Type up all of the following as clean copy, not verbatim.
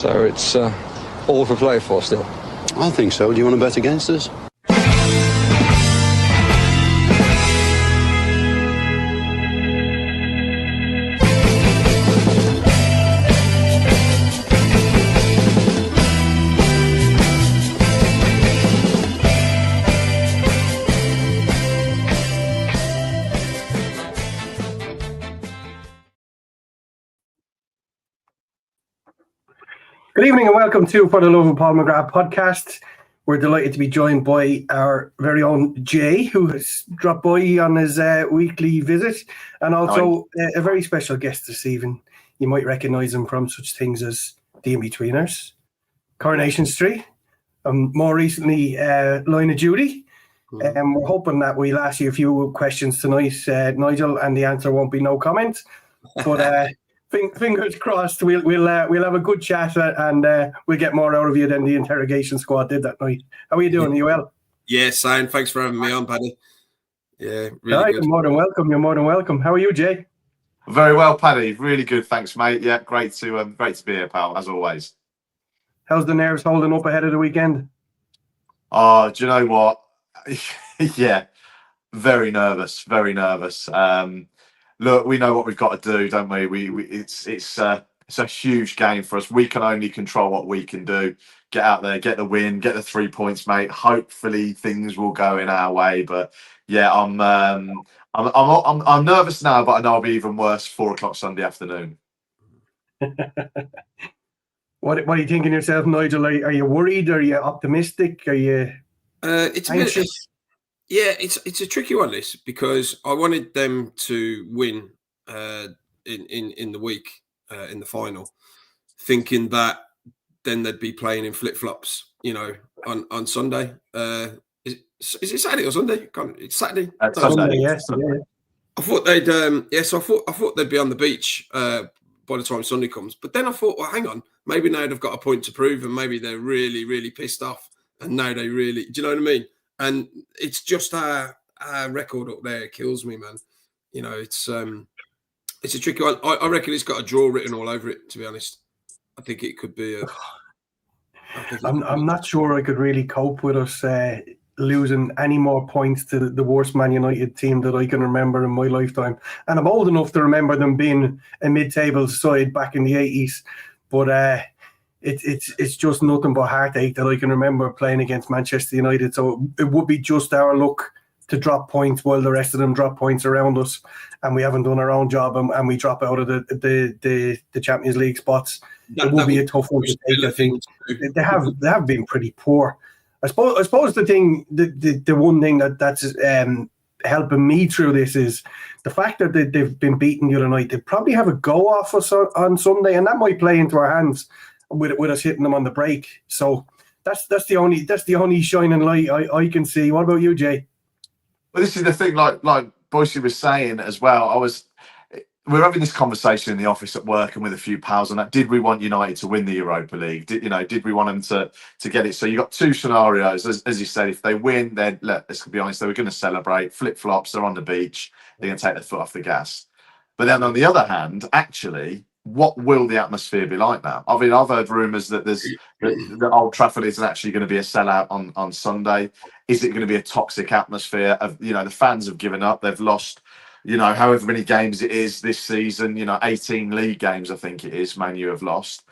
So it's all for play for still. I think so. Do you want to bet against us? Good evening and welcome to For the Love of Paul McGrath podcast. We're delighted to be joined by our very own Jay, who has dropped by on his weekly visit, and also a very special guest this evening. You might recognise him from such things as The In-Betweeners, Coronation Street, and more recently Line of Duty. We're hoping that we'll ask you a few questions tonight, Nigel, and the answer won't be no comment. But fingers crossed, we'll have a good chat and we'll get more out of you than the interrogation squad did that night. How are you doing? Are you well? Yeah, Simon, thanks for having me on, Paddy. Yeah, really All right, good. You're more than welcome. How are you, Jay? Very well, Paddy. Really good, thanks, mate. Yeah, great to be here, pal, as always. How's the nerves holding up ahead of the weekend? Oh, do you know what? Yeah, very nervous. Look, we know what we've got to do, don't we? It's a huge game for us. We can only control what we can do. Get out there, get the win, get the 3 points, mate. Hopefully things will go in our way. But yeah, I'm nervous now, but I know I'll be even worse 4:00 Sunday afternoon. What are you thinking yourself, Nigel? Are you worried? Are you optimistic? Are you anxious? It's a tricky one, this, because I wanted them to win in the week in the final, thinking that then they'd be playing in flip-flops, on Sunday. Is it Saturday or Sunday? It's Saturday. Sunday, yes. Sunday. I thought they'd I thought they'd be on the beach by the time Sunday comes. But then I thought, well, hang on, maybe now they've got a point to prove, and maybe they're really, really pissed off, and now they really, do you know what I mean? And it's just our record up there kills me, man. It's a tricky one. I reckon it's got a draw written all over it, to be honest. I think it could be I'm not sure I could really cope with us losing any more points to the worst Man United team that I can remember in my lifetime. And I'm old enough to remember them being a mid-table side back in the 80s. But it's just nothing but heartache that I can remember playing against Manchester United. So it would be just our luck to drop points while the rest of them drop points around us, and we haven't done our own job, and we drop out of the Champions League spots. It will be a tough one to take. I think they have been pretty poor. I suppose the one thing that's helping me through this is the fact that they've been beaten the other night. They probably have a go off us on Sunday, and that might play into our hands with us hitting them on the break. So that's the only shining light I can see. What about you, Jay? Well, this is the thing, like Boyce was saying as well. We were having this conversation in the office at work and with a few pals on that. Did we want United to win the Europa League? Did we want them to get it? So you got two scenarios, as you said. If they win, then let's be honest, they were going to celebrate. Flip flops, they're on the beach. They're going to take their foot off the gas. But then on the other hand, actually, what will the atmosphere be like now? I mean, I've heard rumours that that Old Trafford isn't actually going to be a sellout on Sunday. Is it going to be a toxic atmosphere? The fans have given up. They've lost, however many games it is this season. 18 league games, I think it is. Man U have lost.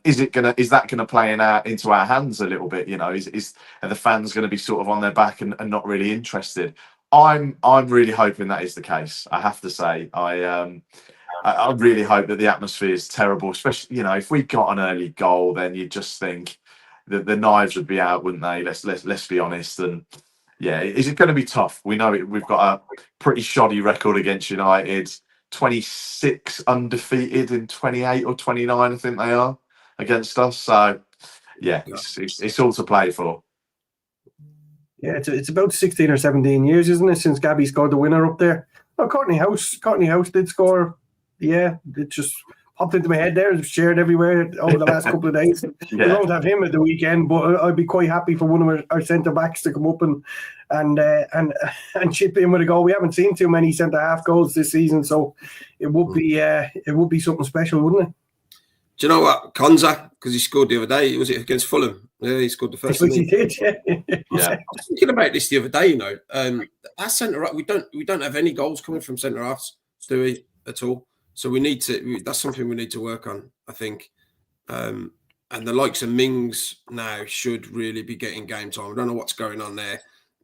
Is that gonna play into our hands a little bit? Are the fans going to be sort of on their back and not really interested? I'm really hoping that is the case. I have to say, I really hope that the atmosphere is terrible, especially, if we got an early goal, then you'd just think that the knives would be out, wouldn't they? Let's be honest. And yeah, is it going to be tough? We know we've got a pretty shoddy record against United, 26 undefeated in 28 or 29, I think they are, against us. So yeah, it's all to play for. Yeah, it's about 16 or 17 years, isn't it, since Gabby scored the winner up there? Oh, Courtney House did score. Yeah, it just popped into my head there. It's shared everywhere over the last couple of days. We won't have him at the weekend, but I'd be quite happy for one of our centre backs to come up and chip in with a goal. We haven't seen too many centre half goals this season, so it would be something special, wouldn't it? Do you know what? Konza, because he scored the other day. Was it against Fulham? Yeah, he scored the first. Which he did, yeah. I was thinking about this the other day. Our centre half, we don't have any goals coming from centre halves, do we, at all? So we need to. That's something we need to work on, I think. And the likes of Mings now should really be getting game time. I don't know what's going on there,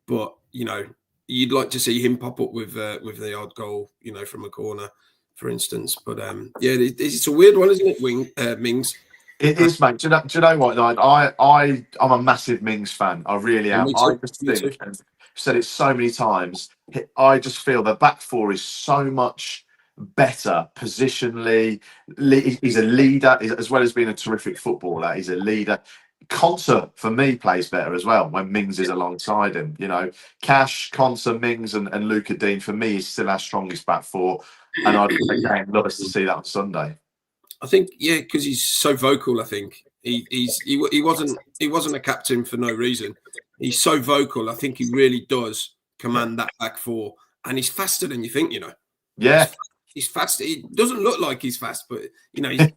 but you'd like to see him pop up with the odd goal, from a corner, for instance. But it's a weird one, isn't it, Mings? It is, mate. Do you know what? I'm a massive Mings fan. I really am. I just think, and I've said it so many times, I just feel the back four is so much better positionally. He's a leader, as well as being a terrific footballer. He's a leader. Konsa, for me, plays better as well when Mings is alongside him. Cash, Konsa, Mings, and Luca Dean, for me, is still our strongest back four. And I'd again love us to see that on Sunday. I think, because he's so vocal. I think he wasn't a captain for no reason. He's so vocal. I think he really does command that back four, and he's faster than you think. Yeah, he's fast. He doesn't look like he's fast, but he's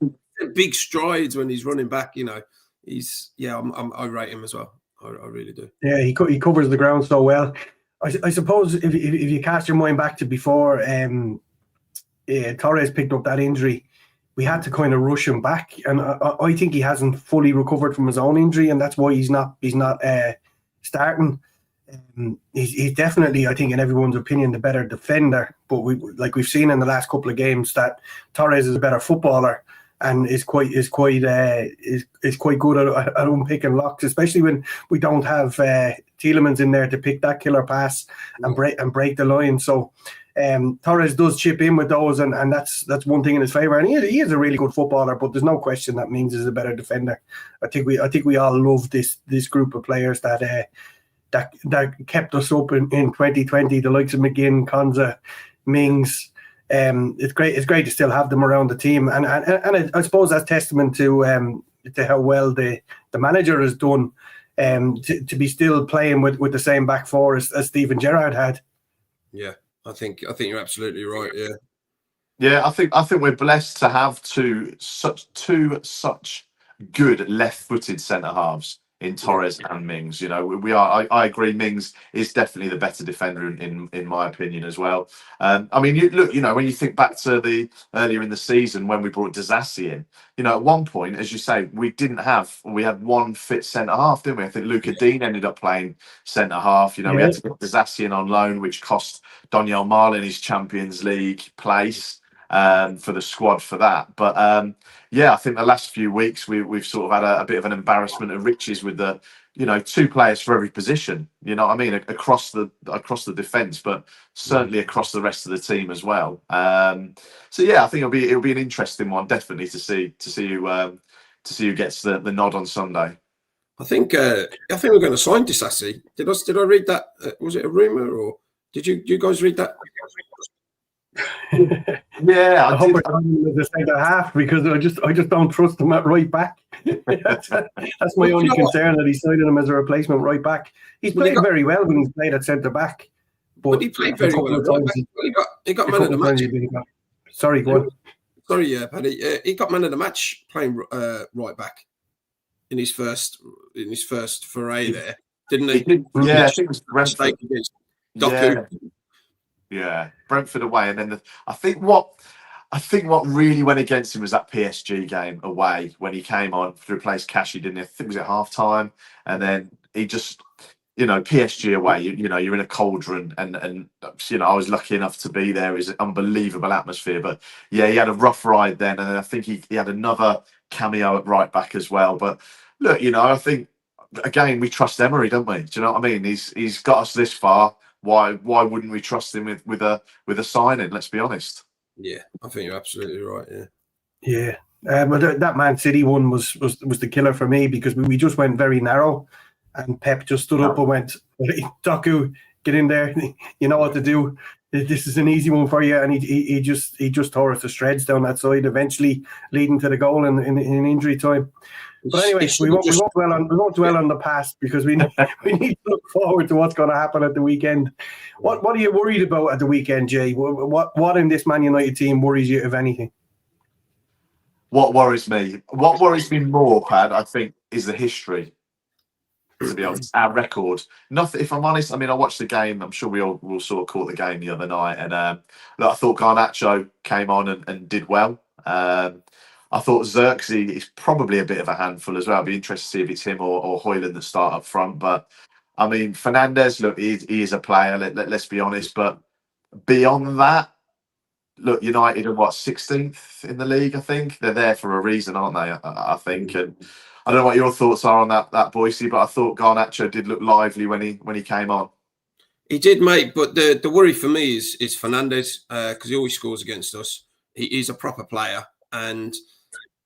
big strides when he's running back. I rate him as well. I really do. Yeah, he covers the ground so well. I suppose if you cast your mind back to before Torres picked up that injury, we had to kind of rush him back, and I think he hasn't fully recovered from his own injury, and that's why he's not starting. He's definitely, I think, in everyone's opinion, the better defender. But we've seen in the last couple of games that Torres is a better footballer and is quite good at unpicking locks, especially when we don't have Tielemans in there to pick that killer pass and break the line. So Torres does chip in with those, and that's one thing in his favour. And he is a really good footballer, but there's no question that Mings is a better defender. I think we all love this group of players that kept us up in 2020. The likes of McGinn, Konsa, Mings. It's great to still have them around the team, and I suppose that's testament to how well the manager has done to be still playing with the same back four as Steven Gerrard had. Yeah. I think you're absolutely right. Yeah. I think we're blessed to have two such good left-footed centre halves in Torres and Mings. We are. I agree. Mings is definitely the better defender in my opinion as well. I mean, when you think back to the earlier in the season when we brought Disasi in, at one point, as you say, we had one fit centre half, didn't we? I think Luca Dean ended up playing centre half. We had to get Disasi in on loan, which cost Daniel Marlin his Champions League place for the squad for that. But I think the last few weeks we've sort of had a bit of an embarrassment of riches with the two players for every position. You know what I mean, across the defence, but certainly across the rest of the team as well. I think it'll be an interesting one, definitely to see who gets the nod on Sunday. I think we're going to sign Disasi. Did I read that? Was it a rumour, or did you guys read that? I hope we're talking the centre half, because I just don't trust him at right back. That's my only concern, that he's signing him as a replacement right back. He's played very well when he's played at centre back, but he played very well. He got man of the match. Sorry, go on. Sorry, Paddy. He got man of the match playing right back in his first foray there, didn't he? I think it was Brentford against Doku. Yeah, Brentford away, and then I think what really went against him was that PSG game away when he came on to replace Cashy, didn't he? I think it was at half time, and then he just, PSG away, you're in a cauldron, and I was lucky enough to be there. It was an unbelievable atmosphere, but he had a rough ride then, and then I think he had another cameo at right back as well. But look, I think again we trust Emery, don't we? Do you know what I mean? He's got us this far. Why wouldn't we trust him with a signing? Let's be honest. Yeah, I think you're absolutely right. Yeah. But that Man City one was the killer for me, because we just went very narrow, and Pep just stood up and went, "Doku, get in there. You know what to do. This is an easy one for you." And he just tore us to shreds down that side, eventually leading to the goal in injury time. But anyway, we won't dwell on the past, because we need to look forward to what's going to happen at the weekend. What are you worried about at the weekend, Jay? What in this Man United team worries you, if anything? What worries me more, Pad, I think, is the history. To be honest, our record. Nothing. If I'm honest, I mean, I watched the game. I'm sure we all sort of caught the game the other night, and look, I thought Garnacho came on and did well. I thought Xerxes is probably a bit of a handful as well. I'd be interested to see if it's him or Hoyland that start up front. But I mean, Fernandez, look, he is a player. Let's be honest. But beyond that, look, United are 16th in the league. I think they're there for a reason, aren't they? I think, and I don't know what your thoughts are on that Boise, but I thought Garnacho did look lively when he came on. He did, mate. But the worry for me is Fernandez because he always scores against us. He's a proper player, and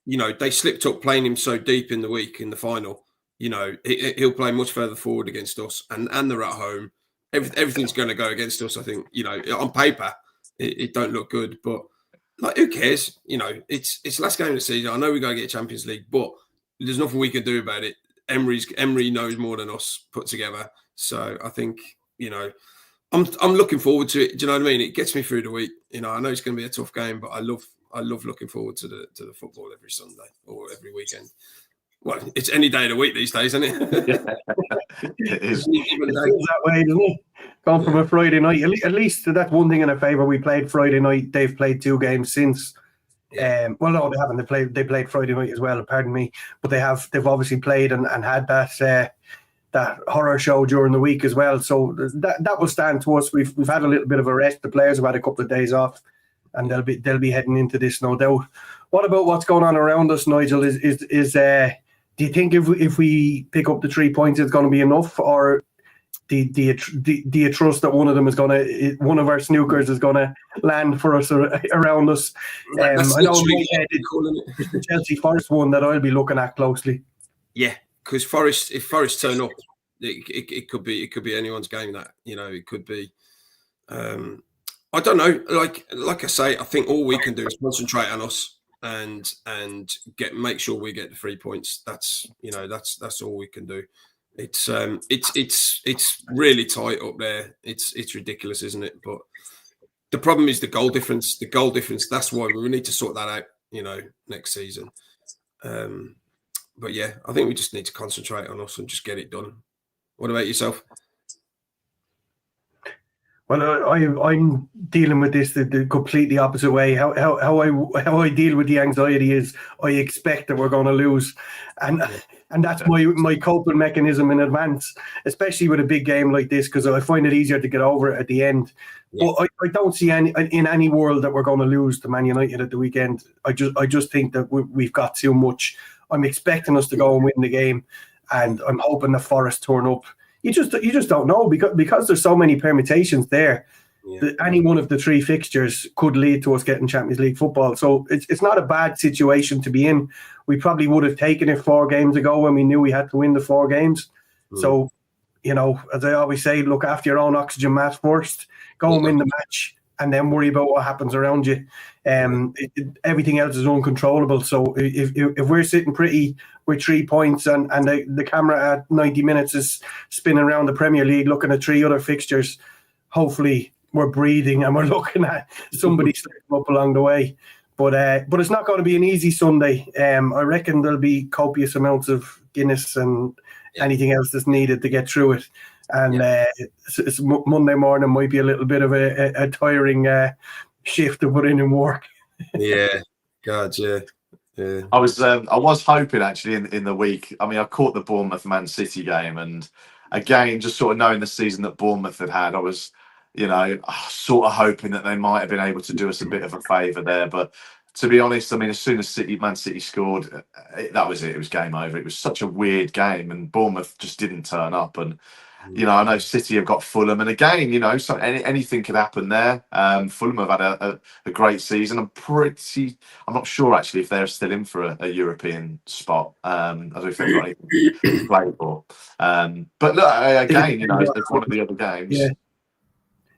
they slipped up playing him so deep in the week in the final. He'll play much further forward against us, and they're at home. Everything's going to go against us. I think on paper it don't look good, but like who cares? It's last game of the season. I know we got to get Champions League, but there's nothing we can do about it. Emery knows more than us put together. So I think, I'm looking forward to it. Do you know what I mean? It gets me through the week. I know it's going to be a tough game, but I love looking forward to the football every Sunday or every weekend. Well, it's any day of the week these days, isn't it? Yeah, it is. That way, doesn't it? Gone from a Friday night. At least that's one thing in our favour. We played Friday night. They've played 2 games since. Well, no, they haven't. They played Friday night as well. Pardon me, but they've obviously played and had that horror show during the week as well. So that will stand to us. We've had a little bit of a rest. The players have had a couple of days off, and they'll be heading into this, no doubt. What about what's going on around us, Nigel? Do you think if we pick up the 3 points, it's going to be enough, or do you trust that one of our snookers is going to land for us around us? I know it's the Chelsea Forest one that I'll be looking at closely. Yeah, because if Forest turn up, it could be anyone's game. That it could be. I don't know. Like I say, I think all we can do is concentrate on us and make sure we get the 3 points. That's all we can do. It's really tight up there. It's ridiculous, isn't it? But the problem is the goal difference. The goal difference. That's why we need to sort that out. Next season. But yeah, I think we just need to concentrate on us and just get it done. What about yourself? Well, I'm dealing with this the completely opposite way. How I deal with the anxiety is I expect that we're going to lose, and that's my coping mechanism in advance, especially with a big game like this, because I find it easier to get over it at the end. Yeah. But I don't see in any world that we're going to lose to Man United at the weekend. I just think that we've got too much. I'm expecting us to go and win the game, and I'm hoping the Forest turn up. You just don't know because there's so many permutations there. Yeah. That any one of the 3 fixtures could lead to us getting Champions League football. So it's not a bad situation to be in. We probably would have taken it 4 games ago when we knew we had to win the 4 games. So, as I always say, look after your own oxygen mask first. Go and win the match, and then worry about what happens around you. Everything else is uncontrollable. So if we're sitting pretty with 3 points and the camera at 90 minutes is spinning around the Premier League looking at 3 other fixtures, hopefully we're breathing and we're looking at somebody slipping up along the way. But it's not going to be an easy Sunday. I reckon there'll be copious amounts of Guinness and anything else that's needed to get through it. And it's Monday morning might be a little bit of a tiring shift to put in work. Yeah, God, yeah. I was hoping actually in the week. I mean, I caught the Bournemouth Man City game, and again, just sort of knowing the season that Bournemouth had, I was, sort of hoping that they might have been able to do us a bit of a favour there. But to be honest, I mean, as soon as Man City scored, that was it. It was game over. It was such a weird game, and Bournemouth just didn't turn up. And I know City have got Fulham, and again, so anything could happen there. Fulham have had a great season. I'm not sure actually if they're still in for a European spot. I don't think they've got anything to play for. But look, again, it's one of the other games. Yeah.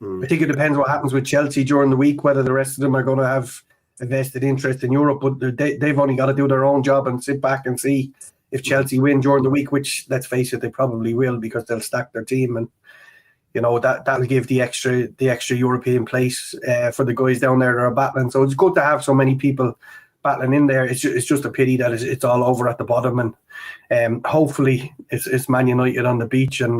I think it depends what happens with Chelsea during the week, whether the rest of them are going to have a vested interest in Europe. But they've only got to do their own job and sit back and see if Chelsea win during the week, which, let's face it, they probably will, because they'll stack their team, and that'll give the extra European place for the guys down there that are battling. So it's good to have so many people battling in there. It's just a pity that it's all over at the bottom, and hopefully it's Man United on the beach, and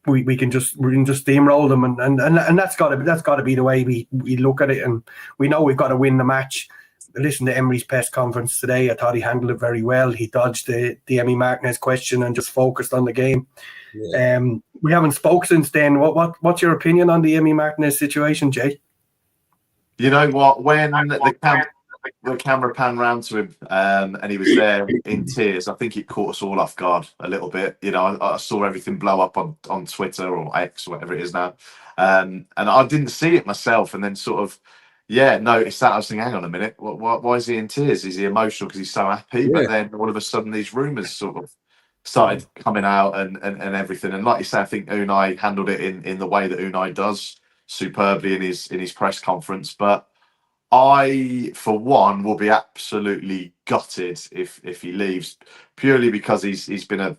we can just steamroll them, and that's got to be the way we look at it, and we know we've got to win the match. Listen to Emery's press conference today. I thought he handled it very well. He dodged the Emi Martinez question and just focused on the game. Yeah. We haven't spoke since then. What's your opinion on the Emi Martinez situation, Jay? You know what? When the camera panned round to him and he was there in tears, I think it caught us all off guard a little bit. You know, I saw everything blow up on Twitter or X or whatever it is now, and I didn't see it myself, and then sort of noticed that. I was thinking, hang on a minute, why is he in tears? Is he emotional because he's so happy? Yeah. But then all of a sudden these rumours sort of started coming out and everything. And like you say, I think Unai handled it in the way that Unai does superbly in his press conference. But I, for one, will be absolutely gutted if he leaves, purely because he's been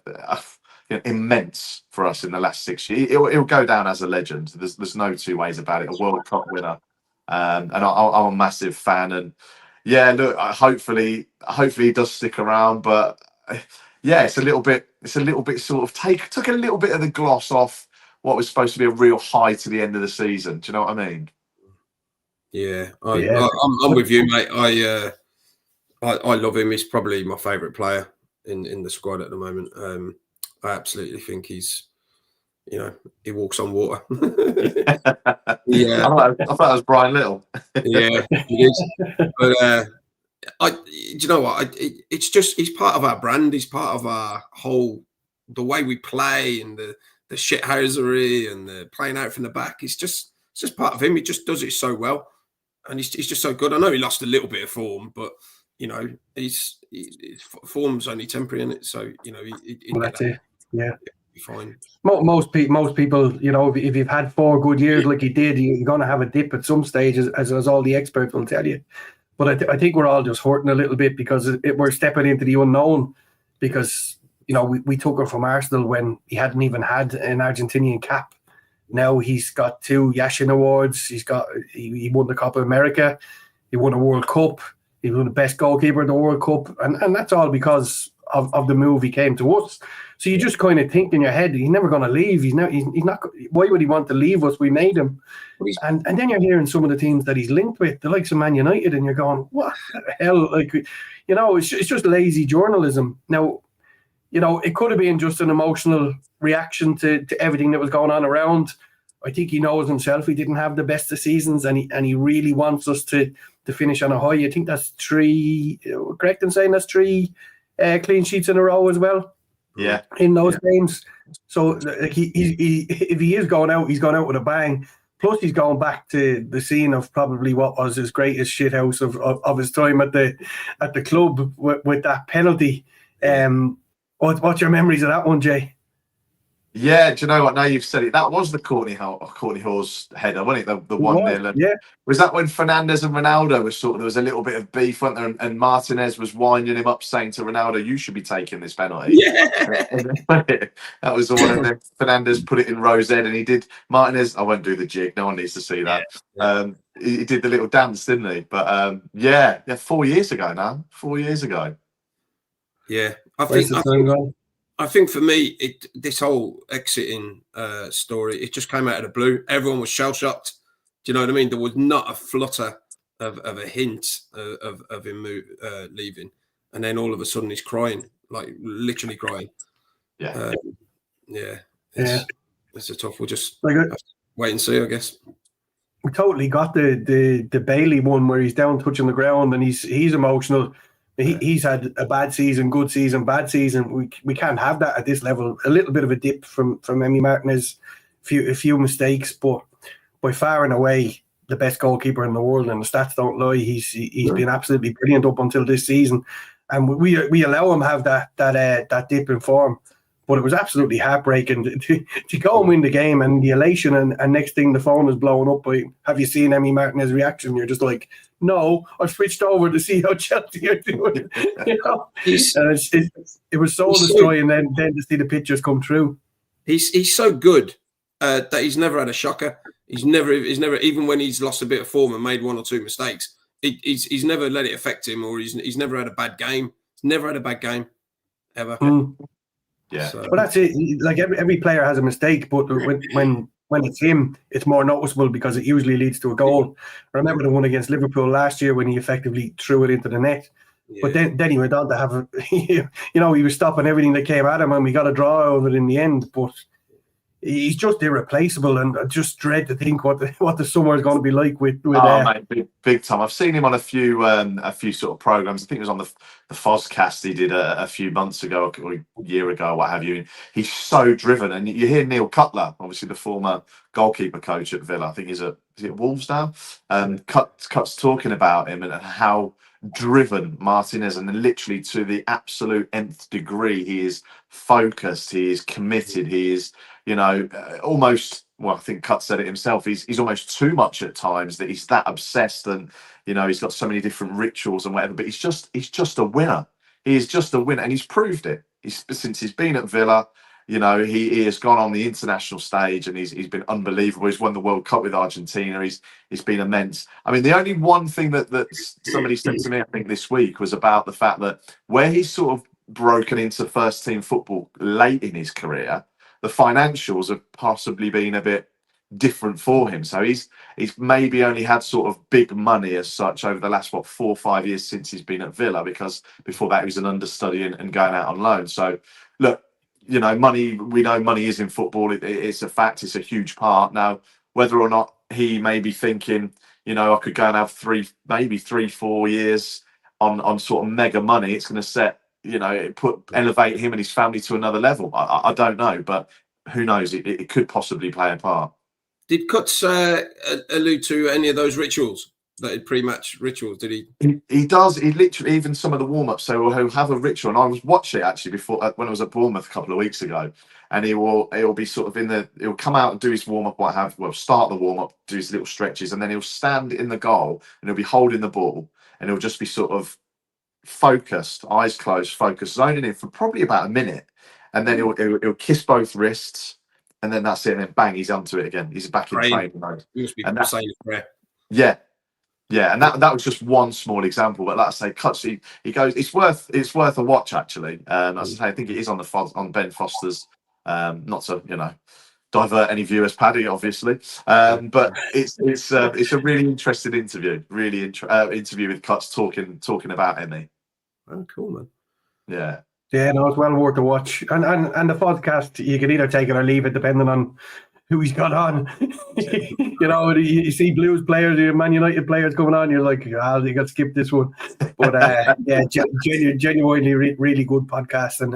immense for us in the last 6 years. He'll go down as a legend. There's no two ways about it. A World Cup winner. And I'm a massive fan, and look, hopefully he does stick around. But it's a little bit sort of took a little bit of the gloss off what was supposed to be a real high to the end of the season. Do you know what I mean? Yeah, I'm with you, mate. I love him. He's probably my favourite player in the squad at the moment. I absolutely think he's. You know, he walks on water. Yeah, I thought it was Brian Little. Yeah, he is. But do you know what? He's part of our brand. He's part of our the way we play and the shithousery and the playing out from the back. It's just part of him. He just does it so well, and he's just so good. I know he lost a little bit of form, but you know, his form's only temporary in it. So you know, that's it. Yeah. Fine. Most people, you know, if you've had 4 good years like he did, you're going to have a dip at some stage, as all the experts will tell you. But I think we're all just hurting a little bit because we're stepping into the unknown. Because you know we took him from Arsenal when he hadn't even had an Argentinian cap. Now he's got 2 Yashin awards. He won the Copa America. He won a World Cup. He was the best goalkeeper in the World Cup, and that's all because of the move he came to us. So you just kind of think in your head, he's never going to leave. He's not. Why would he want to leave us? We made him. And then you're hearing some of the teams that he's linked with, the likes of Man United, and you're going, what the hell? Like, you know, it's just lazy journalism. Now, you know, it could have been just an emotional reaction to everything that was going on around. I think he knows himself he didn't have the best of seasons, and he really wants us to finish on a high. I think that's 3. Correct in saying that's 3 clean sheets in a row as well. Yeah, in those games. So like he if he is going out, he's gone out with a bang. Plus, he's going back to the scene of probably what was his greatest shithouse of his time at the club with that penalty. What's your memories of that one, Jay? Yeah, do you know what? Now you've said it, that was the Courtney Hall's header, wasn't it? The 1-0. Yeah. Was that when Fernandes and Ronaldo there was a little bit of beef, wasn't there? And Martinez was winding him up, saying to Ronaldo, "You should be taking this penalty." Yeah. That was the one. And then Fernandes put it in Rose Ed, and he did. Martinez, I won't do the jig. No one needs to see that. Yeah. He did the little dance, didn't he? But 4 years ago now. 4 years ago. Yeah, I think for me, this whole exiting story, it just came out of the blue. Everyone was shell shocked. Do you know what I mean? There was not a flutter of a hint of him leaving, and then all of a sudden he's crying, like literally crying. Yeah, It's a tough. We'll just wait and see, I guess. We totally got the Bailey one where he's down touching the ground and he's emotional. He's had a bad season, good season, bad season. We can't have that at this level. A little bit of a dip from Emi Martinez, a few mistakes, but by far and away the best goalkeeper in the world, and the stats don't lie. He's been absolutely brilliant up until this season, and we allow him have that dip in form. But it was absolutely heartbreaking to go and win the game, and the elation, and next thing the phone is blowing up by, have you seen Emi Martinez's reaction? You're just like, no, I've switched over to see how Chelsea are doing. You know? It was soul destroying, and then to see the pictures come true. He's so good that he's never had a shocker. He's never, even when he's lost a bit of form and made 1 or 2 mistakes, he's never let it affect him, or he's never had a bad game. He's never had a bad game ever. Yeah. So, Well, that's it. Like every player has a mistake, but when it's him, it's more noticeable because it usually leads to a goal. I remember the one against Liverpool last year when he effectively threw it into the net. yeah. But then he went on to have, he was stopping everything that came at him, and we got a draw of it in the end. But he's just irreplaceable, and I just dread to think what the summer is going to be like with mate, big time. I've seen him on a few sort of programs. I think it was on the Fozcast he did a few months ago or a year ago, what have you. He's so driven, and you hear Neil Cutler, obviously the former goalkeeper coach at Villa. I think is it Wolves now. Cuts talking about him and how driven Martin is, and literally to the absolute nth degree. He is focused. He is committed. He is, almost. Well, I think Cut said it himself. He's almost too much at times, that he's that obsessed, and he's got so many different rituals and whatever. But he's just a winner. He is just a winner, and he's proved it. Since he's been at Villa, he has gone on the international stage, and he's been unbelievable. He's won the World Cup with Argentina. He's been immense. I mean, the only one thing that somebody said to me, I think this week, was about the fact that where he's sort of broken into first team football late in his career, the financials have possibly been a bit different for him. So he's maybe only had sort of big money as such over the last 4 or 5 years since he's been at Villa, because before that he was an understudy and going out on loan. So look, money, we know money is in football. It's a fact. It's a huge part. Now, whether or not he may be thinking, I could go and have 3-4 years on sort of mega money, it's going to set, elevate him and his family to another level. I don't know, but who knows? It could possibly play a part. Did Cuts allude to any of those rituals, that pre-match rituals? Did he? He does. He literally, even some of the warm-ups, so he'll have a ritual. And I was watching it actually before, when I was at Bournemouth a couple of weeks ago, and he'll be sort of he'll come out and do his warm-up, start the warm-up, do his little stretches, and then he'll stand in the goal and he'll be holding the ball, and he'll just be sort of focused, eyes closed, focused, zoning in for probably about a minute, and then he'll kiss both wrists, and then that's it, and then bang, he's onto it again. He's back in training mode. He must be saying a prayer. Yeah, and that was just one small example. But like I say, Cuts, he goes. It's worth a watch actually. As I say, I think it is on Ben Foster's. Not to divert any viewers, Paddy, obviously. But it's a really interesting interview. Really interview with Cuts talking about Emmy. Oh, cool, man. Yeah. Yeah, no, it's well worth a watch. And the podcast, you can either take it or leave it, depending on who he's got on. You see Blues players, Man United players coming on, you're like, you got to skip this one. But genuinely really good podcast, and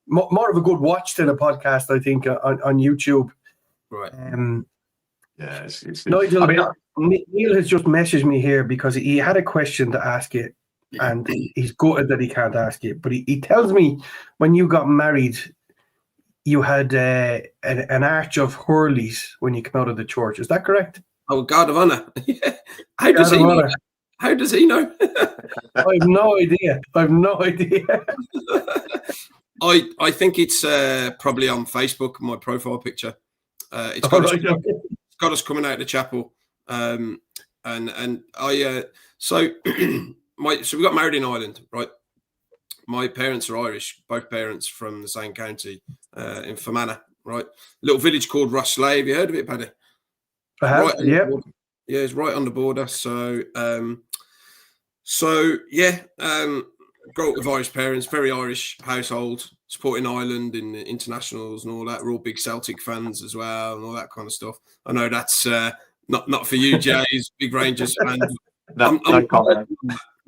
more of a good watch than a podcast, I think, on YouTube. Right. Yeah, it's Nigel, Neil has just messaged me here because he had a question to ask you, and he's gutted that he can't ask it. But he tells me when you got married, you had an arch of Hurleys when you came out of the church. Is that correct? Oh, God of Honor. How does he know? How does he know? I have no idea. I think it's probably on Facebook, my profile picture. It's got us coming out of the chapel. And I so we got married in Ireland, right? My parents are Irish, both parents from the same county, in Fermanagh, right? Little village called Rosslea. Have you heard of it, Paddy? I have, right yeah. Yeah, it's right on the border. So grew up with Irish parents, very Irish household, supporting Ireland in the internationals and all that. We're all big Celtic fans as well and all that kind of stuff. I know that's not for you, Jay. He's a big Rangers fan. No comment.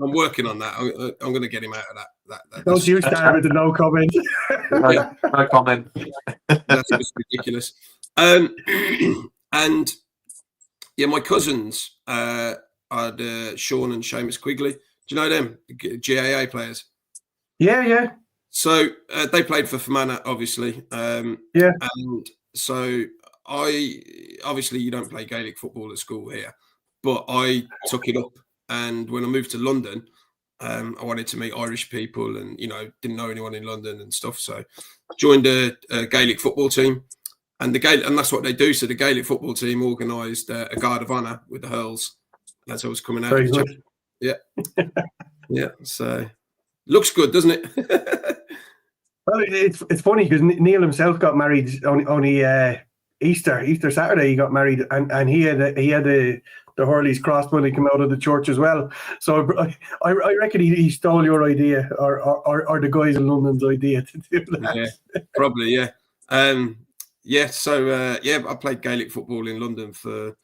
I'm working on that. I'm going to get him out of that. Don't you start with the no comment. No comment. That's just ridiculous. And yeah, my cousins had Sean and Seamus Quigley. Do you know them? The GAA players. Yeah. So they played for Fermanagh, obviously. Yeah. And so obviously you don't play Gaelic football at school here, but I took it up. And when I moved to London, I wanted to meet Irish people, and didn't know anyone in London and stuff. So joined a Gaelic football team, and that's what they do. So the Gaelic football team organised a guard of honour with the Hurls, as I was coming out. Very good. Yeah. So looks good, doesn't it? Well, it's funny because Neil himself got married only Easter Saturday. He got married, and he had the Hurley's cross when he came out of the church as well. So I reckon he stole your idea, or the guys in London's idea to do that. Yeah, probably. Yeah. So I played Gaelic football in London for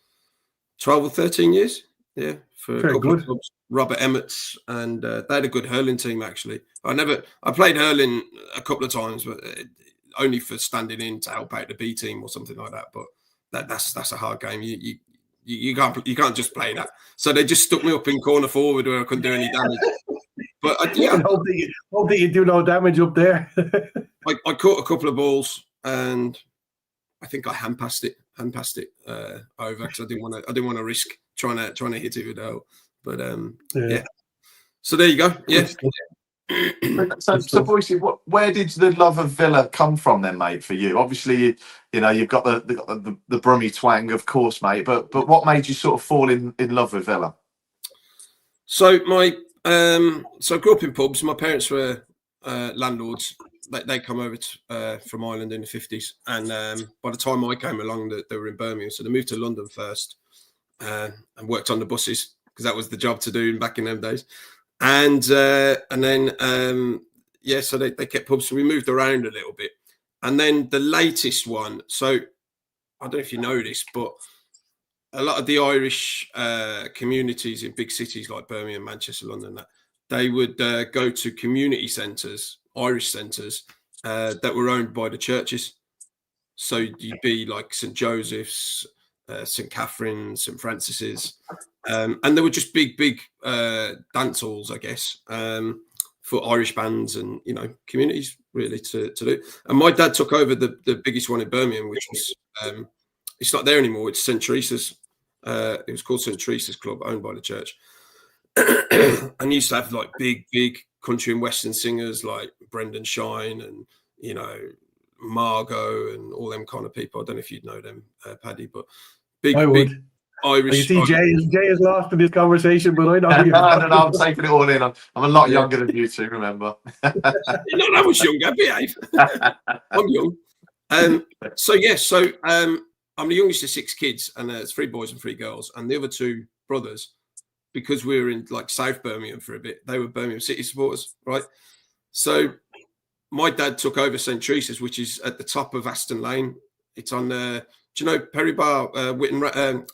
12 or 13 years. Yeah, for a couple of clubs. Robert Emmett's, and they had a good hurling team actually. I played hurling a couple of times, but only for standing in to help out the B team or something like that. But that's a hard game. You can't just play that. So they just stuck me up in corner forward where I couldn't do any damage. But I hope that you do no damage up there. I caught a couple of balls and I think I hand passed it over because I didn't want to risk trying to hit it with a hole. But yeah. So there you go. Yeah. So Boise, where did the love of Villa come from then, mate? For you, obviously, you've got the Brummie twang, of course, mate. But what made you sort of fall in love with Villa? So I grew up in pubs. My parents were landlords. They come over from Ireland in the 50s, and by the time I came along, they were in Birmingham. So they moved to London first and worked on the buses because that was the job to do back in them days. And then so they kept pubs. So we moved around a little bit, and then the latest one. So I don't know if you know this, but a lot of the Irish communities in big cities like Birmingham, Manchester, London, they would go to community centres, Irish centres, that were owned by the churches. So you'd be like St Joseph's, St Catherine's, St Francis's, and there were just big dance halls, I guess, for Irish bands and communities really to do. And my dad took over the biggest one in Birmingham, which was it's not there anymore. It's St Teresa's. It was called St Teresa's Club, owned by the church, and used to have like big country and western singers like Brendan Shine and Margot and all them kind of people. I don't know if you'd know them, Paddy, but big Irish. You see, Jay is lost in this conversation, but I know. I'm taking it all in. I'm a lot younger than you two. Remember? Not that much younger. Behave. I'm young. I'm the youngest of 6 kids, and it's 3 boys and 3 girls, and the other 2 brothers, because we were in like South Birmingham for a bit, they were Birmingham City supporters, right? So my dad took over St Teresa's, which is at the top of Aston Lane. It's on do you know Perry Bar, Whitten,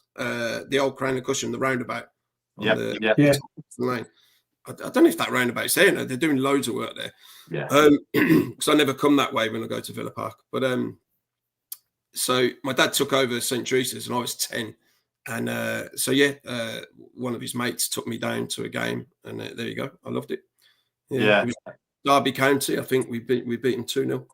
the old Crown and Cushion, the roundabout? Yeah. Lane. I don't know if that roundabout's there. No, they're doing loads of work there. Yeah. Because I never come that way when I go to Villa Park. But so my dad took over St Teresa's and I was 10. And one of his mates took me down to a game, and there you go. I loved it. Yeah. Derby County, I think we beat them 2-0.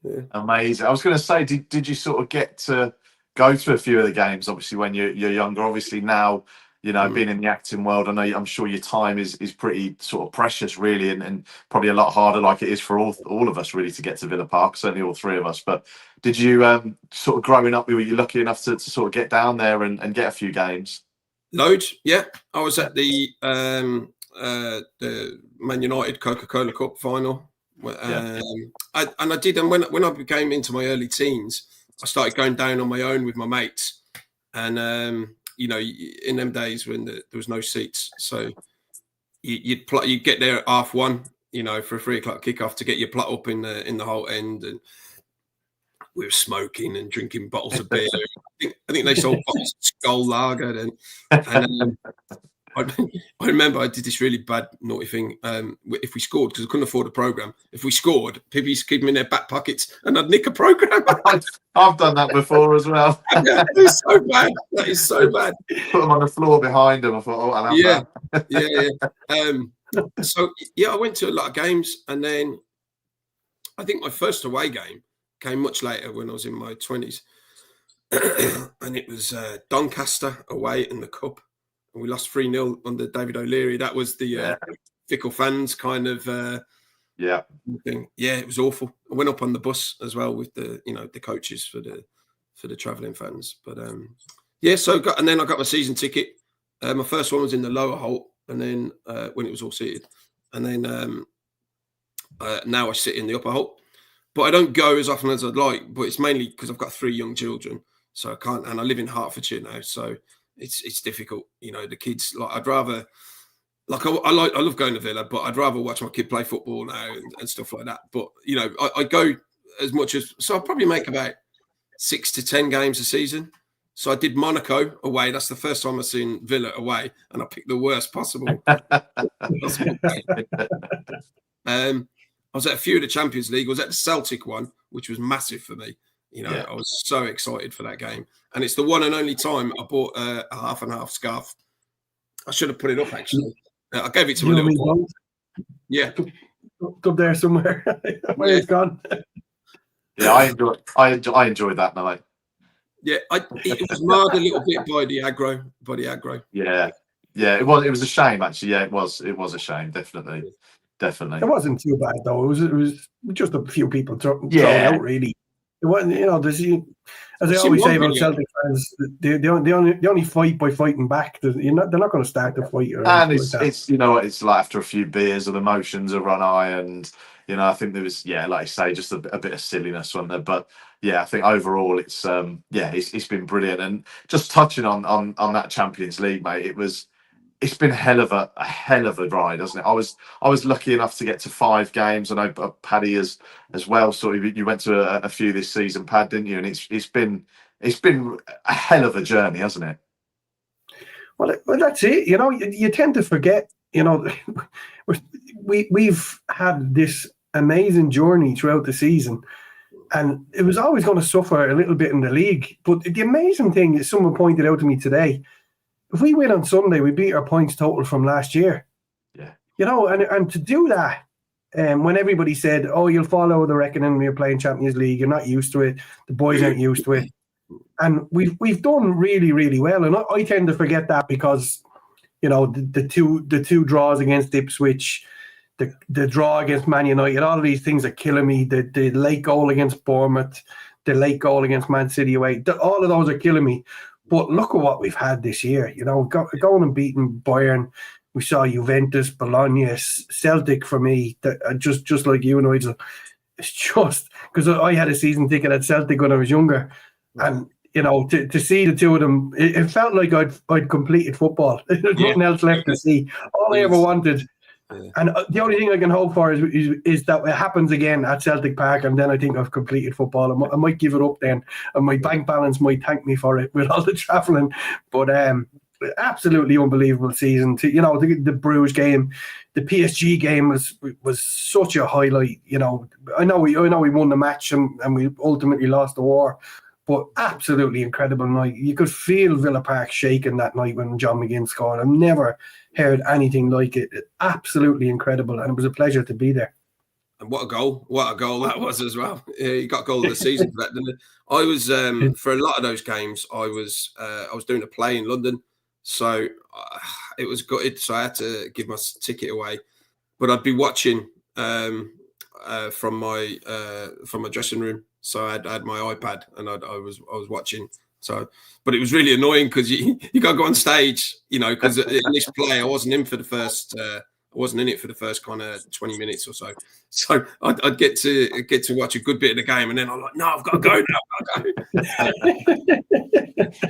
Yeah. Amazing. I was going to say, did you sort of get to go to a few of the games? Obviously, when you're younger. Obviously now, being in the acting world, I'm sure your time is pretty sort of precious, really, and probably a lot harder, like it is for all of us, really, to get to Villa Park. Certainly, all 3 of us. But did you sort of growing up? Were you lucky enough to sort of get down there and get a few games? Loads, yeah. I was at the Man United Coca-Cola Cup final. I did, and when I became into my early teens, I started going down on my own with my mates, and in them days when there was no seats, so you'd get there at 1:30, for a 3 o'clock kickoff to get your plot up in the whole end, and we were smoking and drinking bottles of beer. I think they sold bottles of Skull Lager, and I remember I did this really bad, naughty thing. If we scored, because I couldn't afford a program, if we scored, people used to keep them in their back pockets, and I'd nick a program. I've done that before as well. It's so bad. That is so bad. Put them on the floor behind them. I thought, I'll have that. Yeah. I went to a lot of games, and then I think my first away game came much later when I was in my 20s, and it was Doncaster away in the cup. We lost 3-0 under David O'Leary. That was the fickle fans kind of thing. Yeah, it was awful. I went up on the bus as well with the coaches for the travelling fans. But then I got my season ticket My first one was in the lower Holt, and then when it was all seated, and then now I sit in the upper Holt. But I don't go as often as I'd like. But it's mainly because I've got 3 young children, so I can't. And I live in Hertfordshire now, so it's difficult. The kids, like, I'd rather, like, I love going to Villa, but I'd rather watch my kid play football now and stuff like that. But I go as much as, so I probably make about 6 to 10 games a season. So I did Monaco away. That's the first time I've seen Villa away, and I picked the worst possible. I was at a few of the Champions League. I was at the Celtic one, which was massive for me. I was so excited for that game. And it's the one and only time I bought a half and half scarf. I should have put it up, actually. I gave it to my little boy. Yeah. Up there somewhere. Where it's gone. Yeah, I enjoyed that night. Yeah, it was marred a little bit by the aggro. Yeah. It was a shame, actually. Yeah, it was a shame, definitely. It wasn't too bad though. It was just a few people throwing out, really. It wasn't, as I always say about Celtic fans, they only fight by fighting back. They're not going to start the fight. And it's it's like after a few beers, and emotions are run high, and I think there was like you say, just a bit of silliness on there. But yeah, I think overall it's been brilliant. And just touching on that Champions League, mate, it's been a hell of a ride, hasn't it? I was lucky enough to get to 5 games. I know Paddy as well. So you went to a few this season, Pad, didn't you? And it's been a hell of a journey, hasn't it? Well, that's it. You tend to forget. We've had this amazing journey throughout the season, and it was always going to suffer a little bit in the league. But the amazing thing is, someone pointed out to me today, if we win on Sunday, we beat our points total from last year. Yeah. And to do that, when everybody said, "Oh, you'll fall out of the reckoning when you're playing Champions League, you're not used to it. The boys aren't used to it," and we've done really, really well. And I tend to forget that because, the two draws against Ipswich, the draw against Man United, all of these things are killing me. The late goal against Bournemouth, the late goal against Man City away, all of those are killing me. But look at what we've had this year. Going and beating Bayern. We saw Juventus, Bologna, Celtic for me. Just like you, Nigel. It's just because I had a season ticket at Celtic when I was younger. And, to see the two of them, it felt like I'd completed football. There's nothing else left to see. All I ever wanted. And the only thing I can hope for is that it happens again at Celtic Park, and then I think I've completed football. I might give it up then, and my bank balance might thank me for it with all the travelling. But absolutely unbelievable season. The Bruges game, the PSG game was such a highlight. I know we won the match and we ultimately lost the war. But absolutely incredible night. You could feel Villa Park shaking that night when John McGinn scored. I've never heard anything like it. Absolutely incredible. And it was a pleasure to be there. And what a goal that was as well. Yeah, you got goal of the season for that, didn't it? I was, for a lot of those games, I was doing a play in London. So it was gutted. So I had to give my ticket away. But I'd be watching from my dressing room. So I had my iPad and I was watching. So, but it was really annoying because you got to go on stage, because in this play I wasn't in it for the first kind of 20 minutes or so. So I'd get to watch a good bit of the game, and then I'm like, no, I've got to go now.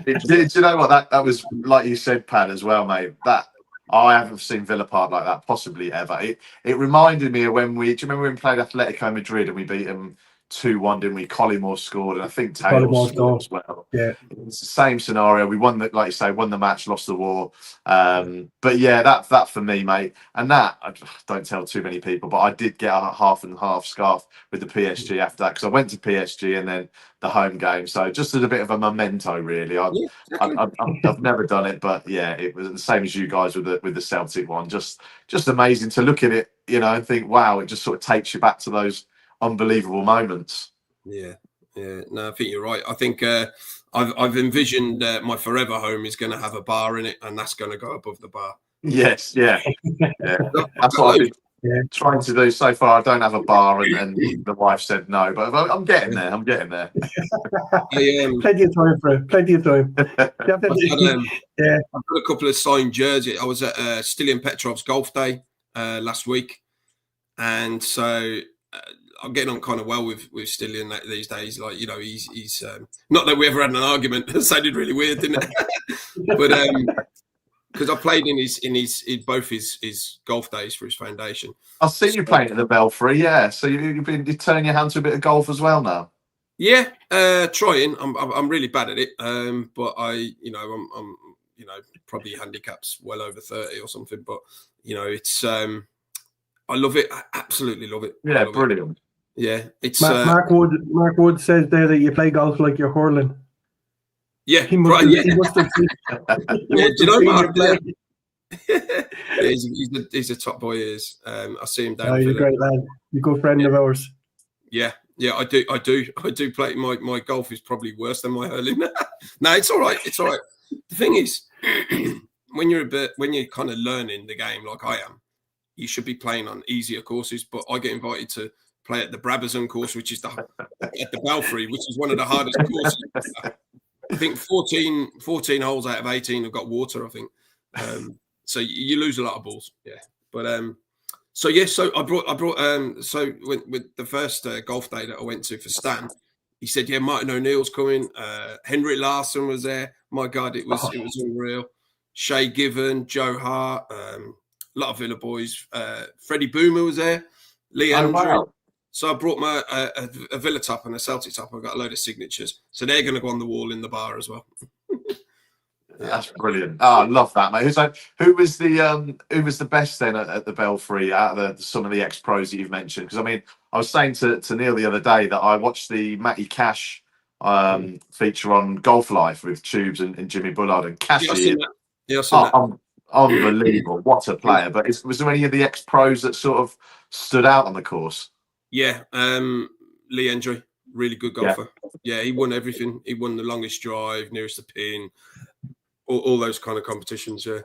Do you know what that was like? You said, Pad, as well, mate. That I haven't seen Villa Park like that possibly ever. It reminded me of when do you remember when we played Atletico Madrid and we beat them 2-1, didn't we? Collymore scored, and I think Taylor scored as well. Yeah, it's the same scenario. We won like you say, won the match, lost the war. But yeah, that for me, mate. And that, I don't tell too many people, but I did get a half and half scarf with the PSG after that, because I went to PSG and then the home game. So just as a bit of a memento, really. I've never done it, but yeah, it was the same as you guys with the Celtic one. Just amazing to look at it, and think, wow, it just sort of takes you back to those unbelievable moments. Yeah. No, I think you're right. I think I've envisioned my forever home is going to have a bar in it, and that's going to go above the bar. Yes, yeah. That's what trying to do so far. I don't have a bar, and the wife said no, but I'm getting there. I'm getting there. Plenty of time for it. Plenty of time. I've got a couple of signed jerseys. I was at Stilian Petrov's golf day last week, and so I'm getting on kind of well with Stilian these days. Like, you know, he's not that we ever had an argument. It sounded really weird, didn't it? But because I played in both his golf days for his foundation. I've seen you playing at the Belfry, yeah. So you're turning your hand to a bit of golf as well now. Yeah, trying. I'm really bad at it, but I'm probably handicaps well over 30 or something. But you know, it's I love it. I absolutely love it. Yeah, brilliant. Yeah, it's Mark Wood says there that you play golf like you're hurling. Yeah, he must right. Have, he must have yeah, do you know Mark? He's a top boy. He is. I see him down. Oh, he's a great lad. He's a good friend of ours. Yeah, I do play. My golf is probably worse than my hurling. No, it's all right. It's all right. The thing is, when you're kind of learning the game like I am, you should be playing on easier courses. But I get invited to play at the Brabazon course, which is at the Belfry, which is one of the hardest courses. I think 14 holes out of 18 have got water, I think. So you lose a lot of balls. Yeah. But so I brought so with the first golf day that I went to for Stan, he said, yeah, Martin O'Neill's coming, Henrik Larsson was there. My God, it was unreal. Shay Given, Joe Hart, a lot of Villa boys, Freddie Boomer was there, Lee Andrew. Wow. So I brought my a Villa top and a Celtic top. I've got a load of signatures. So they're going to go on the wall in the bar as well. That's brilliant. Oh, I love that, mate. Who was the best then at the Belfry out of some of the ex-pros that you've mentioned? Because I mean, I was saying to Neil the other day that I watched the Matty Cash feature on Golf Life with Tubes and Jimmy Bullard, and Cash unbelievable. What a player. But was there any of the ex-pros that sort of stood out on the course? Yeah, Lee Andrew, really good golfer. Yeah, he won everything. He won the longest drive, nearest the pin, all those kind of competitions. Yeah.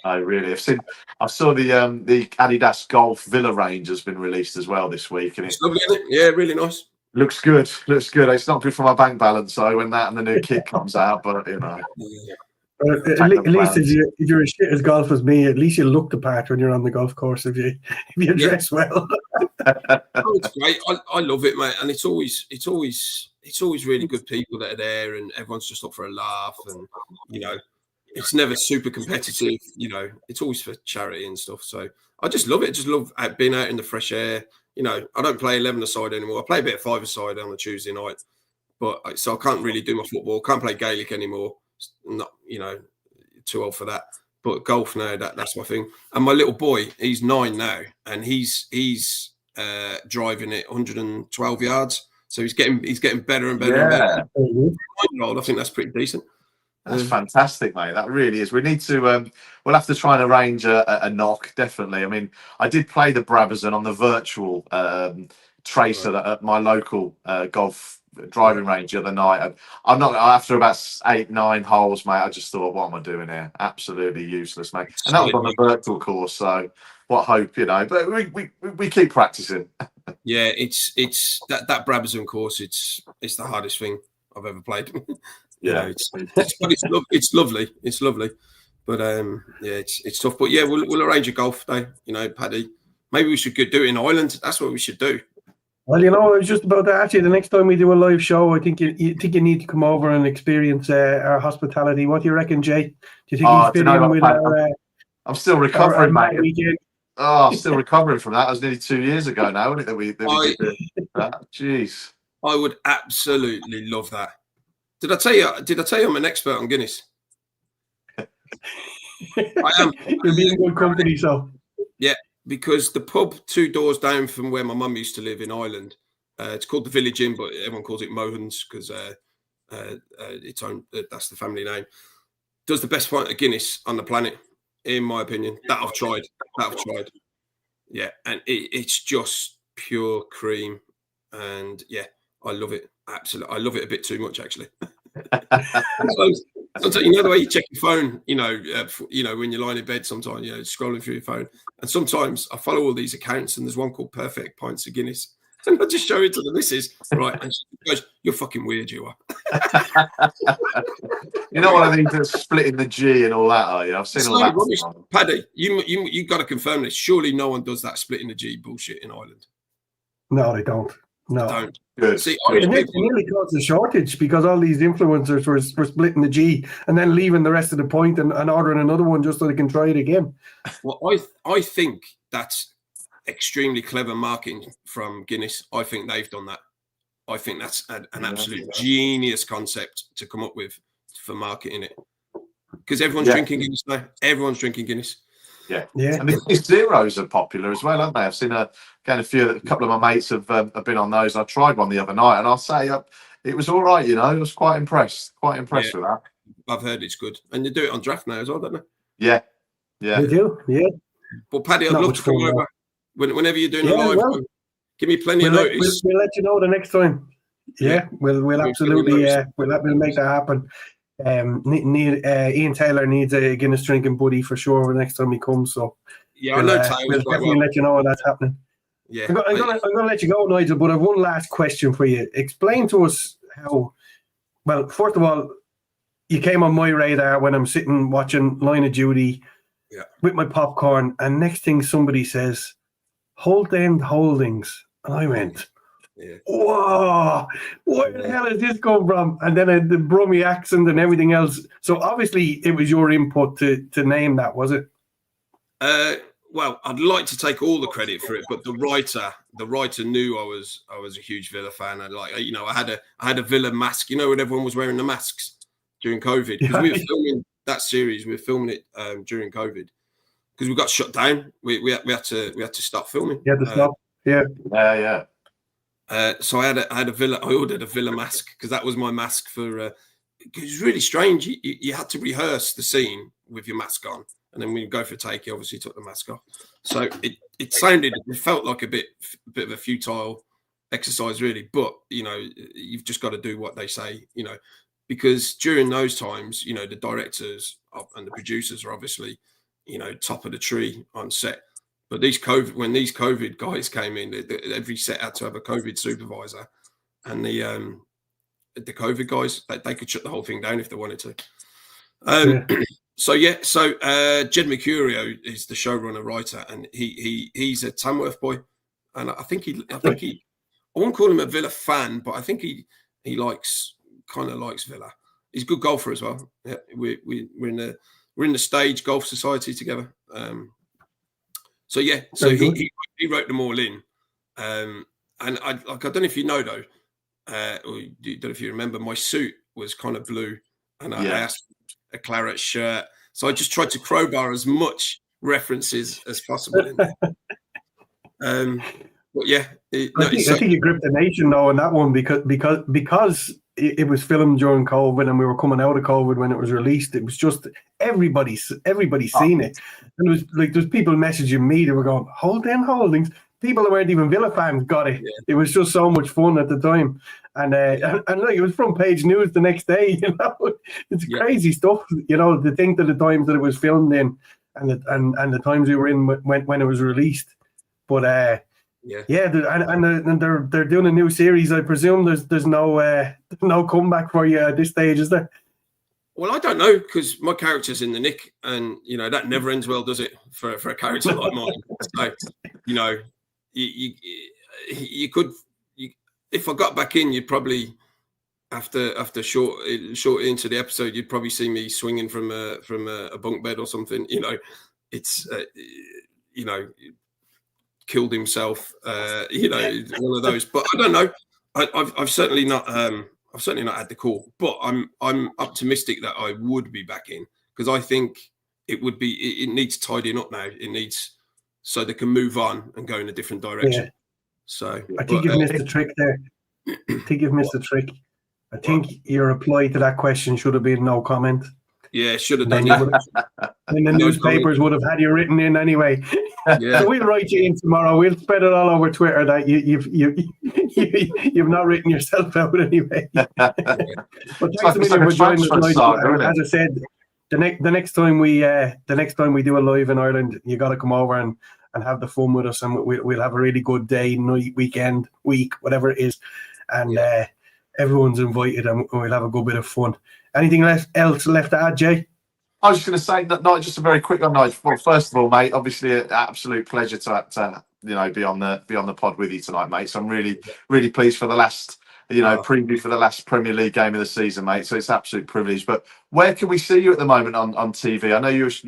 I really have seen. I saw the Adidas Golf Villa range has been released as well this week, and it's lovely, isn't it? Yeah, really nice. Looks good. Looks good. It's not good for my bank balance though when that and the new kit comes out, but you know. Yeah. At least if you're as shit as golf as me, at least you look the part when you're on the golf course if you dress well. It's great. I love it, mate. And it's always really good people that are there, and everyone's just up for a laugh. And you know, it's never super competitive. You know, it's always for charity and stuff. So I just love it. I just love being out in the fresh air. You know, I don't play 11-a-side anymore. I play a bit of 5-a-side on a Tuesday night, but so I can't really do my football. Can't play Gaelic anymore. Not, you know, too old for that. But golf now, that's my thing. And my little boy, he's 9 now, and he's driving it 112 yards. So he's getting better and better and better. I think that's pretty decent. That's fantastic, mate. That really is. We need to. We'll have to try and arrange a knock. Definitely. I mean, I did play the Brabazon on the virtual tracer at my local golf driving range the other night. I'm not after about 8-9 holes, mate. I just thought, what am I doing here? Absolutely useless, mate. And that was on the virtual course, so what hope, you know. But we keep practicing. Yeah, it's that Brabazon course. It's the hardest thing I've ever played. Yeah, it's lovely. It's lovely, but yeah, it's tough. But yeah, we'll arrange a golf day. You know, Paddy. Maybe we should do it in Ireland. That's what we should do. Well, you know, I was just about to ask you, the next time we do a live show, I think you need to come over and experience our hospitality. What do you reckon, Jay? Do you think you fit in with our... I'm still recovering, mate. I'm still recovering from that. That was nearly 2 years ago now, wasn't it, that we did that? Jeez. I would absolutely love that. Did I tell you I'm an expert on Guinness? I am. You'll be in good company, so. Yeah. Because the pub 2 doors down from where my mum used to live in Ireland, it's called the Village Inn, but everyone calls it Mohun's because that's the family name. Does the best pint of Guinness on the planet, in my opinion. That I've tried. Yeah, and it's just pure cream, and yeah, I love it. Absolutely, I love it a bit too much, actually. Sometimes, you know the way you check your phone, when you're lying in bed, sometimes, scrolling through your phone. And sometimes I follow all these accounts, and there's one called Perfect Pints of Guinness. And I just show it to the missus, right? And she goes, "You're fucking weird, you are." You know what I mean? Splitting the G and all that, are you? I've seen all that. Rubbish. Paddy, you got to confirm this. Surely no one does that splitting the G bullshit in Ireland. No, they don't. No. They don't. Good. See, It nearly caused a shortage because all these influencers were splitting the G and then leaving the rest of the point and ordering another one just so they can try it again. Well, I think that's extremely clever marketing from Guinness. I think they've done that. I think that's an absolute genius concept to come up with for marketing it. Because everyone's drinking Guinness now. Everyone's drinking Guinness. Yeah. And these zeros are popular as well, aren't they? I've seen a couple of my mates have been on those. I tried one the other night, and I'll say it was all right. I was quite impressed. Quite impressed with that. I've heard it's good, and you do it on draft now as well, don't they? Yeah. They do. Yeah. But Paddy, I'd love to come over whenever you're doing a live. Well, give me plenty of notice. We'll let you know the next time. Yeah, we'll absolutely we'll make that happen. Ian Taylor needs a Guinness drinking buddy for sure the next time he comes. So I know Taylor. We'll definitely let you know when that's happening. Yeah, I'm gonna let you go, Nigel. But I have one last question for you. Explain to us how. Well, first of all, you came on my radar when I'm sitting watching Line of Duty with my popcorn, and next thing somebody says, "Holt End Holdings," and I went, "Whoa, where the hell has this come from?" And then the Brummie accent and everything else. So obviously it was your input to name that, was it? Well, I'd like to take all the credit for it, but the writer knew I was a huge Villa fan. I had a Villa mask. When everyone was wearing the masks during COVID, because we were filming that series. We were filming it during COVID because we got shut down. We had to stop filming. You had to stop. Yeah. So I had a Villa. I ordered a Villa mask because that was my mask for. It was really strange. You had to rehearse the scene with your mask on, and then when you go for a take, you obviously took the mask off. So it felt like a bit of a futile exercise, really. But you've just got to do what they say, because during those times, the directors and the producers are obviously, top of the tree on set. But when these COVID guys came in, every set had to have a COVID supervisor, and the COVID guys they could shut the whole thing down if they wanted to. So Jed Mercurio is the showrunner writer, and he's a Tamworth boy, and I think he I won't call him a Villa fan, but I think he likes Villa. He's a good golfer as well. Yeah, we're in the Stage Golf Society together. So he wrote them all in, and I don't know if you know though, or you don't know if you remember, my suit was kind of blue, and I asked a claret shirt, so I just tried to crowbar as much references as possible in there. But I think you gripped the nation though on that one because it was filmed during COVID and we were coming out of COVID when it was released. It was just everybody's seen it, and it was like there's people messaging me. They were going, "Holt End Holdings." People who weren't even Villa fans got it. Yeah. It was just so much fun at the time, and look, it was front page news the next day. It's crazy stuff. To think that the times that it was filmed in, and the times we were in when it was released. But and they're doing a new series. I presume there's no comeback for you at this stage, is there? Well, I don't know, because my character's in the nick, and that never ends well, does it? For a character like mine. So you could, if I got back in, you'd probably after short into the episode, you'd probably see me swinging from a bunk bed or something. It's killed himself. One of those. But I don't know. I've certainly not had the call, but I'm optimistic that I would be back in, because I think it needs tidying up now. It needs so they can move on and go in a different direction. Yeah. So I think you've missed the trick there. I think you've missed the trick. I think your reply to that question should have been no comment. Yeah, should have done. And the newspapers would have had you written in anyway. Yeah. So we'll write you in tomorrow. We'll spread it all over Twitter that you've not written yourself out anyway. But thanks a million for joining us tonight. As I said, the next time we do a live in Ireland, you got to come over and have the fun with us, and we'll have a really good day, night, weekend, week, whatever it is, and everyone's invited, and we'll have a good bit of fun. Anything else left to add, Jay? I was just going to say, not just a very quick one, Nigel. Well, first of all, mate, obviously an absolute pleasure to be on the pod with you tonight, mate. So I'm really, really pleased for the last, preview for the last Premier League game of the season, mate. So it's an absolute privilege. But where can we see you at the moment on TV? I know you've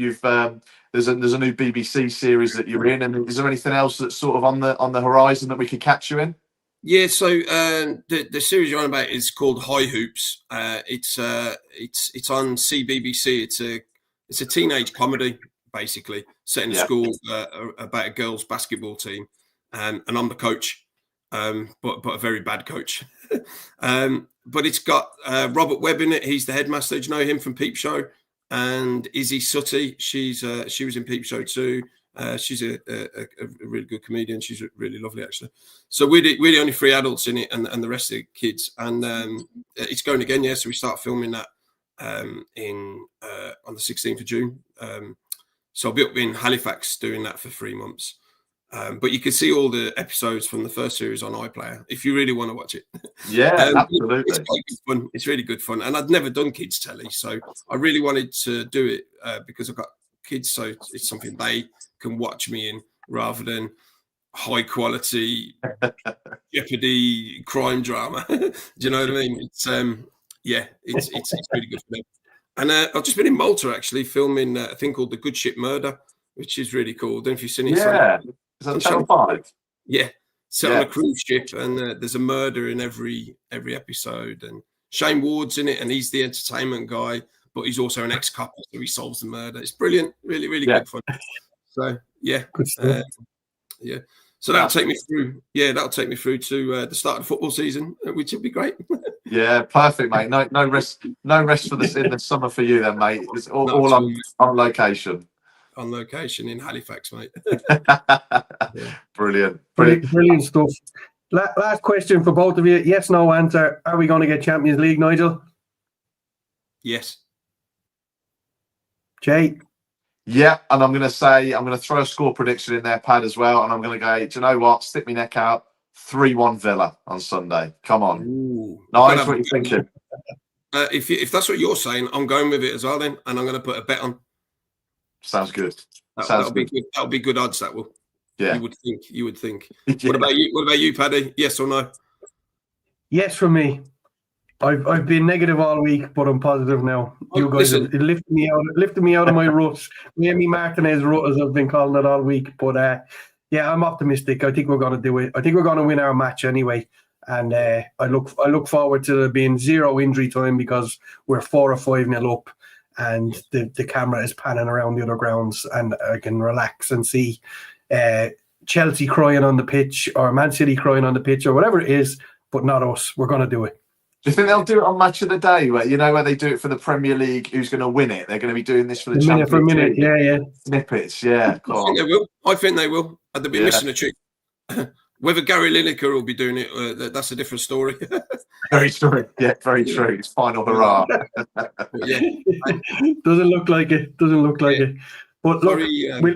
there's a new BBC series that you're in, and is there anything else that's sort of on the horizon that we could catch you in? Yeah, so the series you're on about is called High Hoops. It's on CBBC. It's a teenage comedy, basically, set in a school about a girls' basketball team, and I'm the coach, but a very bad coach. But it's got Robert Webb in it. He's the headmaster. Do you know him from Peep Show? And Izzy Sutty, she was in Peep Show too. She's a really good comedian. She's really lovely, actually. So we're the only 3 adults in it, and the rest of the kids. And it's going again, yeah. So we start filming that on the 16th of June. So I'll be up in Halifax doing that for 3 months. But you can see all the episodes from the first series on iPlayer if you really want to watch it. Yeah, absolutely. It's quite good fun. It's really good fun. And I'd never done kids telly, so I really wanted to do it because I've got kids, so it's something they can watch me in rather than high quality Jeopardy crime drama. Do you know what I mean? It's it's really good for them. And I've just been in Malta actually filming a thing called The Good Ship Murder, which is really cool. I don't know if you've seen it. Yeah, is that Channel 5? Yeah, set on a cruise ship, and there's a murder in every episode. And Shane Ward's in it, and he's the entertainment guy, but he's also an ex-cop, so he solves the murder. It's brilliant, really, really good fun. So good stuff. So that'll take me through. Yeah, that'll take me through to the start of the football season, which would be great. Yeah, perfect, mate. No rest for this in the summer for you, then, mate. It's all on location. On location in Halifax, mate. Brilliant stuff. Last question for both of you. Yes, no answer. Are we going to get Champions League, Nigel? Yes. Jay? Yeah, and I'm going to throw a score prediction in there, Pad, as well. And I'm going to go, do you know what? Stick my neck out. 3-1 Villa on Sunday. Come on. Nice, what are you thinking? If that's what you're saying, I'm going with it as well then. And I'm going to put a bet on. Sounds good. That'll be good. That'll be good odds, that will. Yeah. You would think. Yeah. What about you, Paddy? Yes or no? Yes for me. I've been negative all week, but I'm positive now. You guys have lifted me out of my rut. Amy Martinez rut, as I've been calling it all week. But I'm optimistic. I think we're going to do it. I think we're going to win our match anyway. And I look forward to there being 0 injury time because we're 4 or 5-0 up. And the camera is panning around the other grounds, and I can relax and see Chelsea crying on the pitch or Man City crying on the pitch or whatever it is, but not us. We're going to do it. Do you think they'll do it on Match of the Day, where they do it for the Premier League? Who's going to win it? They're going to be doing this for the Champions League. Minute, yeah. Snippets, yeah. I think they will. They'll be missing a trick. Whether Gary Lineker will be doing it, that's a different story. Very true. Yeah, very true. It's final hurrah. Doesn't look like it. But look,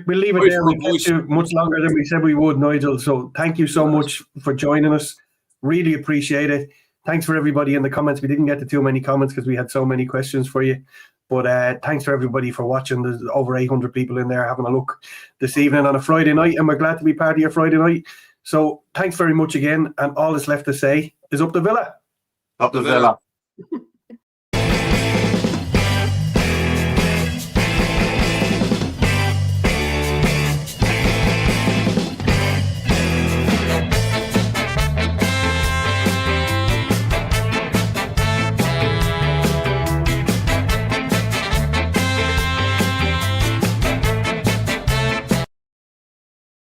we'll leave it there. We kept you much longer than we said we would, Nigel. So thank you so much for joining us. Really appreciate it. Thanks for everybody in the comments. We didn't get to too many comments because we had so many questions for you. But thanks for everybody for watching. There's over 800 people in there having a look this evening on a Friday night, and we're glad to be part of your Friday night. So thanks very much again, and all that's left to say is up the Villa. Up the Villa.